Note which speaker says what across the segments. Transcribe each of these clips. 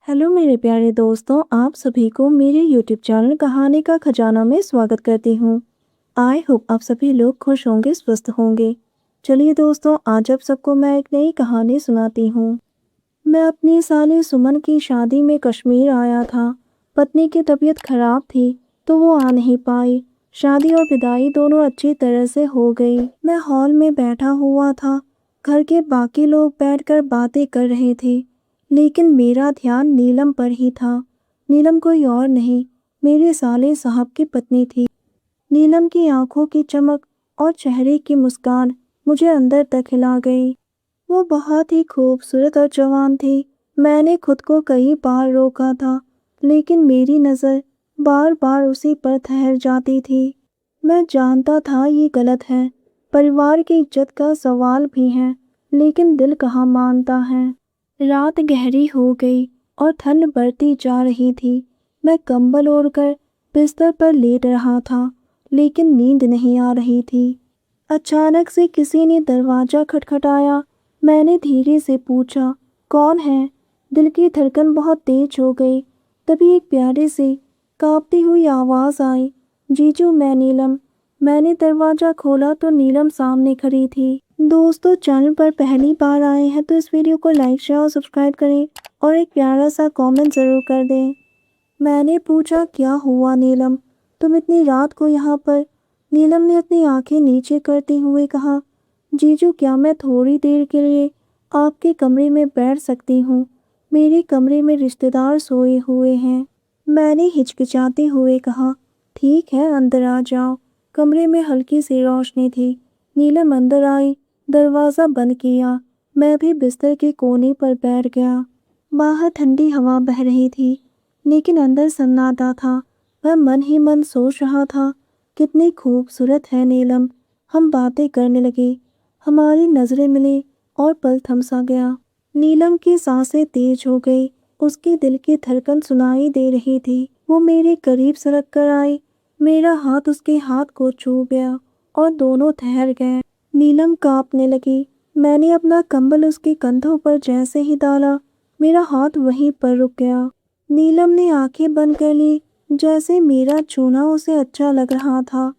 Speaker 1: Hello मेरे प्यारे दोस्तों, आप सभी को मेरे यूट्यूब चैनल कहानी का खजाना में स्वागत करती हूँ। आई होप आप सभी लोग खुश होंगे, स्वस्थ होंगे। चलिए दोस्तों, आज आप सबको मैं एक नई कहानी सुनाती हूँ। मैं अपनी साली सुमन की शादी में कश्मीर आया था। पत्नी की तबीयत खराब थी तो वो आ नहीं पाई। शादी और विदाई दोनों अच्छी तरह से हो गई। मैं हॉल में बैठा हुआ था। घर के बाकी लोग बैठकर बातें कर रहे थे, लेकिन मेरा ध्यान नीलम पर ही था। नीलम कोई और नहीं, मेरे साले साहब की पत्नी थी। नीलम की आंखों की चमक और चेहरे की मुस्कान मुझे अंदर तक हिला गई। वो बहुत ही खूबसूरत और जवान थी। मैंने खुद को कई बार रोका था, लेकिन मेरी नज़र बार बार उसी पर ठहर जाती थी। मैं जानता था ये गलत है, परिवार की इज्जत का सवाल भी है, लेकिन दिल कहाँ मानता है। रात गहरी हो गई और ठंड बढ़ती जा रही थी। मैं कंबल ओढ़कर बिस्तर पर लेट रहा था, लेकिन नींद नहीं आ रही थी। अचानक से किसी ने दरवाज़ा खटखटाया। मैंने धीरे से पूछा, कौन है? दिल की धड़कन बहुत तेज हो गई। तभी एक प्यारे से कांपती हुई आवाज़ आई, जीजू, मैं नीलम। मैंने दरवाज़ा खोला तो नीलम सामने खड़ी थी। दोस्तों, चैनल पर पहली बार आए हैं तो इस वीडियो को लाइक, शेयर और सब्सक्राइब करें और एक प्यारा सा कमेंट ज़रूर कर दें। मैंने पूछा, क्या हुआ नीलम, तुम इतनी रात को यहाँ पर? नीलम ने अपनी आंखें नीचे करते हुए कहा, जीजू, क्या मैं थोड़ी देर के लिए आपके कमरे में बैठ सकती हूँ? मेरे कमरे में रिश्तेदार सोए हुए हैं। मैंने हिचकिचाते हुए कहा, ठीक है, अंदर आ जाओ। कमरे में हल्की सी रोशनी थी। नीलम अंदर आई, दरवाज़ा बंद किया। मैं भी बिस्तर के कोने पर बैठ गया। बाहर ठंडी हवा बह रही थी, लेकिन अंदर सन्नाटा था। मैं मन ही मन सोच रहा था, कितनी खूबसूरत है नीलम। हम बातें करने लगे, हमारी नज़रें मिली और पल थम सा गया। नीलम की सांसें तेज हो गई, उसकी दिल की धड़कन सुनाई दे रही थी। वो मेरे करीब सरक कर आई, मेरा हाथ उसके हाथ को छू गया और दोनों ठहर गए। नीलम कांपने लगी। मैंने अपना कंबल उसके कंधों पर जैसे ही डाला, मेरा हाथ वहीं पर रुक गया। नीलम ने आंखें बंद कर ली, जैसे मेरा छूना उसे अच्छा लग रहा था।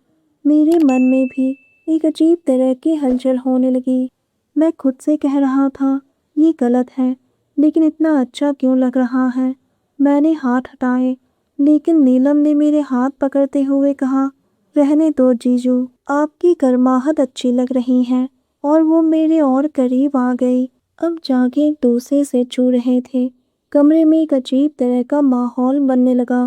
Speaker 1: मेरे मन में भी एक अजीब तरह की हलचल होने लगी। मैं खुद से कह रहा था, ये गलत है, लेकिन इतना अच्छा क्यों लग रहा है। मैंने हाथ हटाए, लेकिन नीलम ने मेरे हाथ पकड़ते हुए कहा, रहने दो जीजू, आपकी गर्माहट अच्छी लग रही है। और वो मेरे और करीब आ गई। अब जाके एक दूसरे से छू रहे थे। कमरे में एक अजीब तरह का माहौल बनने लगा।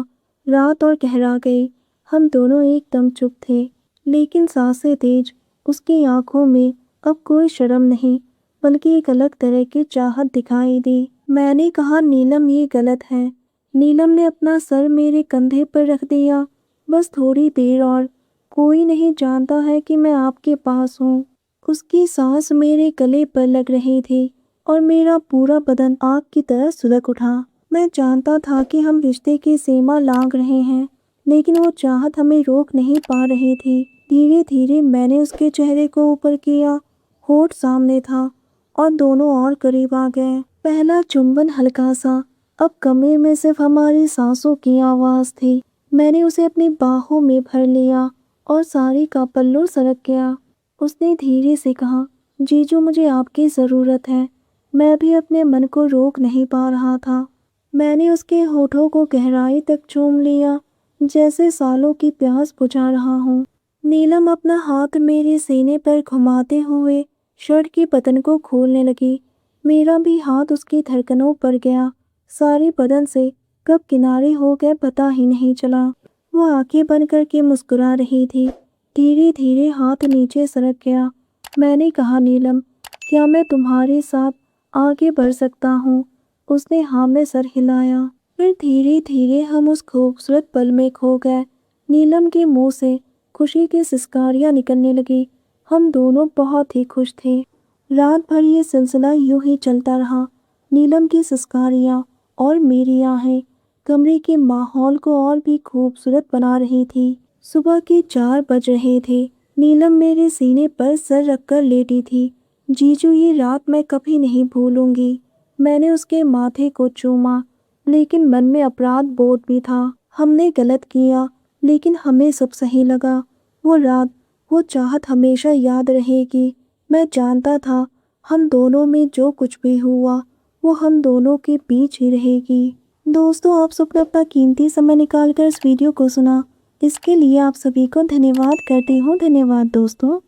Speaker 1: रात और गहरा गई। हम दोनों एकदम चुप थे, लेकिन सांसें तेज। उसकी आंखों में अब कोई शर्म नहीं, बल्कि एक अलग तरह की चाहत दिखाई दी। मैंने कहा, नीलम, ये गलत है। नीलम ने अपना सर मेरे कंधे पर रख दिया। बस थोड़ी देर और, कोई नहीं जानता है कि मैं आपके पास हूँ। उसकी सांस मेरे गले पर लग रही थी और मेरा पूरा बदन आग की तरह सुलग उठा। मैं जानता था कि हम रिश्ते की सीमा लांघ रहे हैं, लेकिन वो चाहत हमें रोक नहीं पा रही थी। धीरे धीरे मैंने उसके चेहरे को ऊपर किया। होठ सामने था और दोनों और करीब आ गए। पहला चुंबन हल्का सा। अब कमरे में सिर्फ हमारी सांसों की आवाज़ थी। मैंने उसे अपनी बाहों में भर लिया और साड़ी का पल्लू सरक गया। उसने धीरे से कहा, जीजू, मुझे आपकी ज़रूरत है। मैं भी अपने मन को रोक नहीं पा रहा था। मैंने उसके होठों को गहराई तक चूम लिया, जैसे सालों की प्यास बुझा रहा हूँ। नीलम अपना हाथ मेरे सीने पर घुमाते हुए शर्ट की बटन को खोलने लगी। मेरा भी हाथ उसकी धड़कनों पर गया। सारे बदन से कब किनारे हो गए पता ही नहीं चला। वो आंखें बंद करके मुस्कुरा रही थी। धीरे धीरे हाथ नीचे सरक गया। मैंने कहा, नीलम, क्या मैं तुम्हारे साथ आगे बढ़ सकता हूँ? उसने हाँ में सर हिलाया। फिर धीरे धीरे हम उस खूबसूरत पल में खो गए। नीलम के मुंह से खुशी की सिसकारियाँ निकलने लगी। हम दोनों बहुत ही खुश थे। रात भर ये सिलसिला यूं ही चलता रहा। नीलम की सिसकारियाँ और मेरी आहें कमरे के माहौल को और भी खूबसूरत बना रही थी। सुबह के 4 बज रहे थे। नीलम मेरे सीने पर सर रखकर लेटी थी। जीजू, ये रात मैं कभी नहीं भूलूंगी। मैंने उसके माथे को चूमा। लेकिन मन में अपराध बोध भी था। हमने गलत किया, लेकिन हमें सब सही लगा। वो रात, वो चाहत हमेशा याद रहेगी। मैं जानता था हम दोनों में जो कुछ भी हुआ वो हम दोनों के बीच ही रहेगी। दोस्तों, आप सबने अपना कीमती समय निकाल कर इस वीडियो को सुना, इसके लिए आप सभी को धन्यवाद करती हूँ। धन्यवाद दोस्तों।